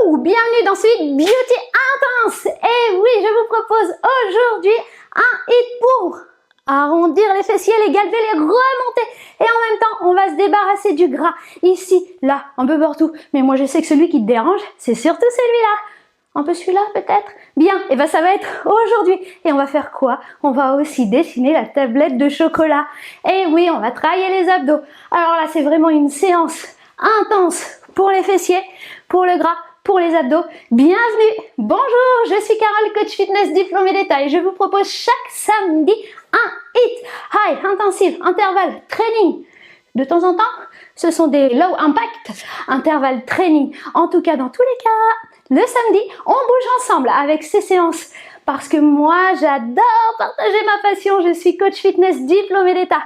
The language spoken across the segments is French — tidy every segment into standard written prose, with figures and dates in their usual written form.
Bienvenue dans Sweet Beauty Intense. Et oui, je vous propose aujourd'hui un hit pour arrondir les fessiers, les galber, les remonter. Et en même temps, on va se débarrasser du gras. Ici, là, un peu partout. Mais moi, je sais que celui qui te dérange, c'est surtout celui-là. Un peu celui-là, peut-être? Bien, et ben ça va être aujourd'hui. Et on va faire quoi? On va aussi dessiner la tablette de chocolat. Et oui, on va travailler les abdos. Alors là, c'est vraiment une séance intense pour les fessiers, pour le gras, pour les abdos. Bienvenue! Bonjour, je suis Carole, coach fitness diplômée d'État et je vous propose chaque samedi un hit, high, intensive, intervalle, training. De temps en temps, ce sont des low impact, intervalle training. En tout cas, dans tous les cas, le samedi, on bouge ensemble avec ces séances. Parce que moi, j'adore partager ma passion. Je suis coach fitness diplômée d'État.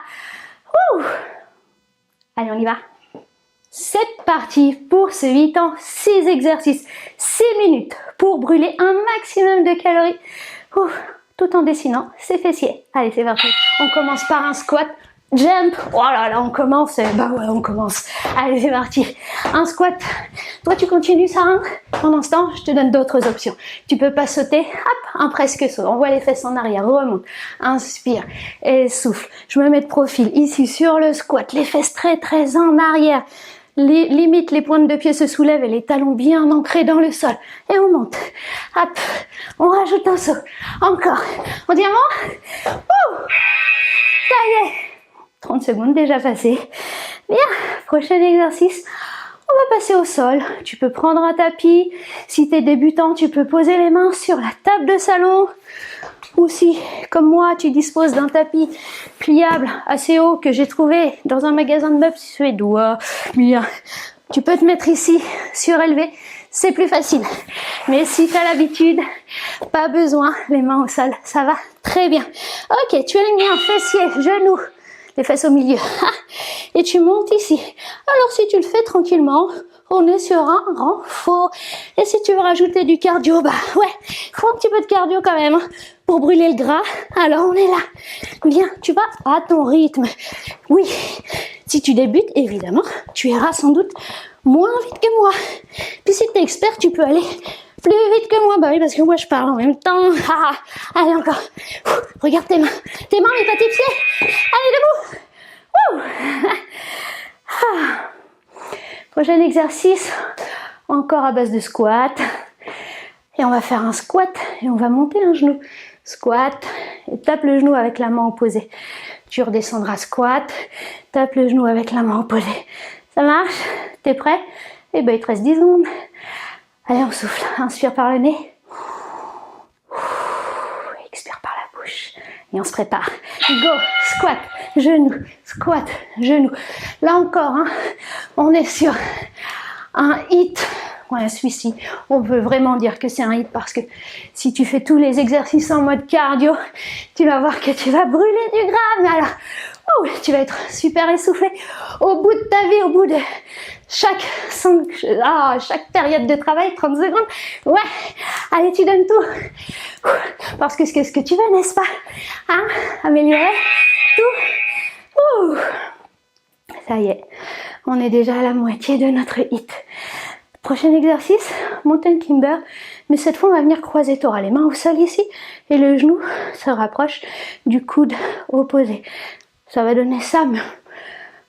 Allez, on y va. C'est parti pour ce 8 ans, 6 exercices, 6 minutes pour brûler un maximum de calories. Tout en dessinant ses fessiers. Allez, c'est parti. On commence par un squat. Jump, oh là là, on commence, bah ouais, on commence. Allez, c'est parti. Un squat. Toi, tu continues ça, hein? Pendant ce temps, je te donne d'autres options. Tu peux pas sauter, hop, un presque saut. On voit les fesses en arrière, remonte. Inspire et souffle. Je me mets de profil ici sur le squat, les fesses très très en arrière. Limite, les pointes de pied se soulèvent et les talons bien ancrés dans le sol. Et on monte. Hop, on rajoute un saut. Encore. On diamant. Ça y est. 30 secondes déjà passées. Bien, prochain exercice. On va passer au sol. Tu peux prendre un tapis. Si tu es débutant, tu peux poser les mains sur la table de salon. Ou si, comme moi, tu disposes d'un tapis pliable assez haut que j'ai trouvé dans un magasin de meubles suédois, bien, tu peux te mettre ici, surélevé, c'est plus facile. Mais si tu as l'habitude, pas besoin, les mains au sol, ça va très bien. Ok, tu alignes bien fessiers, genoux, les fesses au milieu. Et tu montes ici. Alors si tu le fais tranquillement, on est sur un renfort. Et si tu veux rajouter du cardio, bah ouais, faut un petit peu de cardio quand même, hein, pour brûler le gras. Alors on est là. Bien, tu vas à ton rythme. Oui, si tu débutes, évidemment, tu iras sans doute moins vite que moi. Puis si tu es expert, tu peux aller plus vite que moi. Bah oui, parce que moi je parle en même temps. Allez, encore. Regarde tes mains, mais pas tes pieds. Allez, debout. Prochain exercice, encore à base de squat. Et on va faire un squat et on va monter un genou. Squat, et tape le genou avec la main opposée. Tu redescendras squat, tape le genou avec la main opposée. Ça marche? T'es prêt? Eh ben, il te reste 10 secondes. Allez, on souffle. Inspire par le nez. Expire par la bouche. Et on se prépare. Go, squat, genou, squat, genou. Là encore, hein, on est sur un hit. Ouais, celui-ci, on peut vraiment dire que c'est un hit parce que si tu fais tous les exercices en mode cardio, tu vas voir que tu vas brûler du gras. Mais alors, tu vas être super essoufflé au bout de ta vie, au bout de chaque période de travail, 30 secondes. Ouais, allez, tu donnes tout. Parce que c'est ce que tu veux, n'est-ce pas? Hein? Améliorer tout. Ça y est, on est déjà à la moitié de notre hit. Prochain exercice, mountain climber, mais cette fois on va venir croiser. Tu auras les mains au sol ici et le genou se rapproche du coude opposé. Ça va donner ça, mais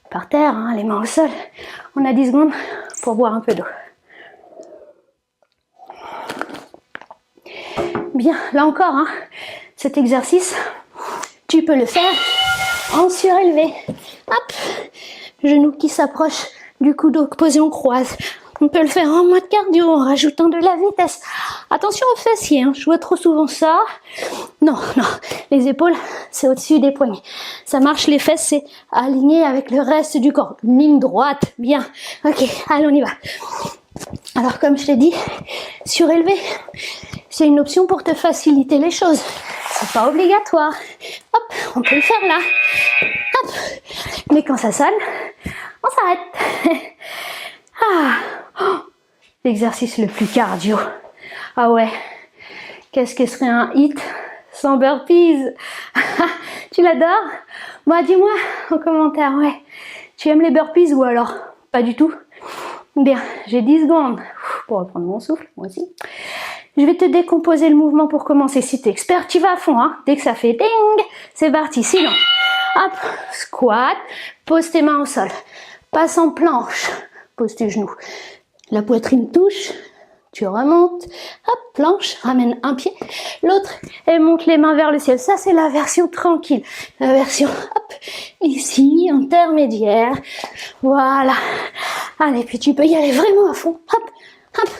par terre, hein, les mains au sol. On a 10 secondes pour boire un peu d'eau. Bien, là encore, hein, cet exercice, tu peux le faire en surélevé. Hop, genou qui s'approche du coude opposé, on croise. On peut le faire en mode cardio, en rajoutant de la vitesse. Attention aux fessiers, hein. Je vois trop souvent ça. Non, les épaules, c'est au-dessus des poignets. Ça marche, les fesses, c'est aligné avec le reste du corps. Ligne droite, bien. Ok, allez, on y va. Alors, comme je t'ai dit, surélevé, c'est une option pour te faciliter les choses. C'est pas obligatoire. Hop, on peut le faire là. Hop, mais quand ça sonne, on s'arrête. L'exercice le plus cardio. Ah ouais, qu'est-ce que serait un hit sans burpees? Tu l'adores? Moi, dis-moi en commentaire, ouais. Tu aimes les burpees ou alors pas du tout? Bien, j'ai 10 secondes. pour reprendre mon souffle, moi aussi. Je vais te décomposer le mouvement pour commencer. Si tu es expert, tu vas à fond. Hein. Dès que ça fait ding, c'est parti. Sinon, hop, squat, pose tes mains au sol. Passe en planche, pose tes genoux. La poitrine touche, tu remontes, hop, planche, ramène un pied, l'autre, et monte les mains vers le ciel. Ça, c'est la version tranquille. La version, hop, ici, intermédiaire. Voilà. Allez, puis tu peux y aller vraiment à fond. Hop, hop,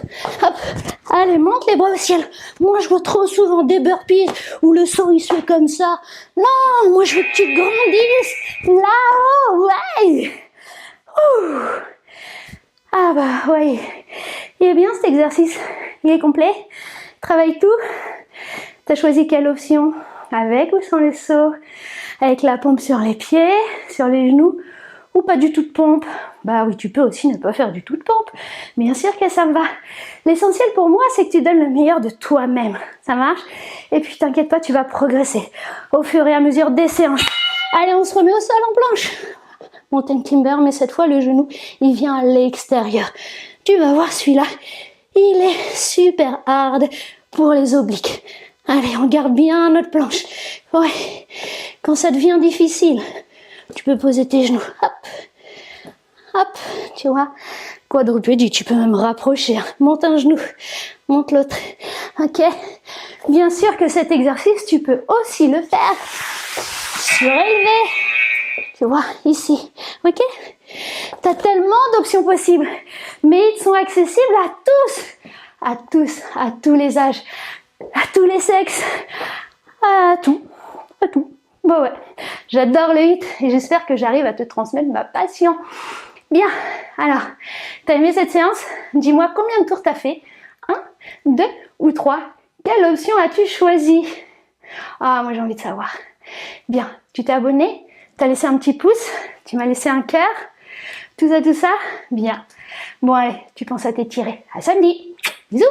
hop. Allez, monte les bras au ciel. Moi, je vois trop souvent des burpees où le saut, il se fait comme ça. Non, moi, je veux que tu grandisses. Là-haut, ouais. Ouh. Ah bah, ouais. Il est bien cet exercice. Il est complet. Travaille tout. T'as choisi quelle option? Avec ou sans les sauts? Avec la pompe sur les pieds, sur les genoux? Ou pas du tout de pompe? Bah oui, tu peux aussi ne pas faire du tout de pompe. Bien sûr que ça me va. L'essentiel pour moi, c'est que tu donnes le meilleur de toi-même. Ça marche? Et puis t'inquiète pas, tu vas progresser au fur et à mesure des séances. Allez, on se remet au sol en planche. Mountain climber, mais cette fois, le genou, il vient à l'extérieur. Tu vas voir celui-là, il est super hard pour les obliques. Allez, on garde bien notre planche. Ouais, quand ça devient difficile, tu peux poser tes genoux. Hop, hop, tu vois. Quadrupédie, tu peux même rapprocher. Hein. Monte un genou, monte l'autre. Ok. Bien sûr que cet exercice, tu peux aussi le faire surélevé. Tu vois, ici. Ok. Tu as tellement d'options possibles. Mais ils sont accessibles à tous. À tous, à tous les âges, à tous les sexes, à tout. À tout. Bon ouais, j'adore le HIIT et j'espère que j'arrive à te transmettre ma passion. Bien, alors, t'as aimé cette séance? Dis-moi combien de tours t'as fait? 1, 2 ou 3? Quelle option as-tu choisi? Ah, moi j'ai envie de savoir. Bien, tu t'es abonné? T'as laissé un petit pouce? Tu m'as laissé un cœur? Tout ça? Bien. Bon allez, tu penses à t'étirer. À samedi. Bisous!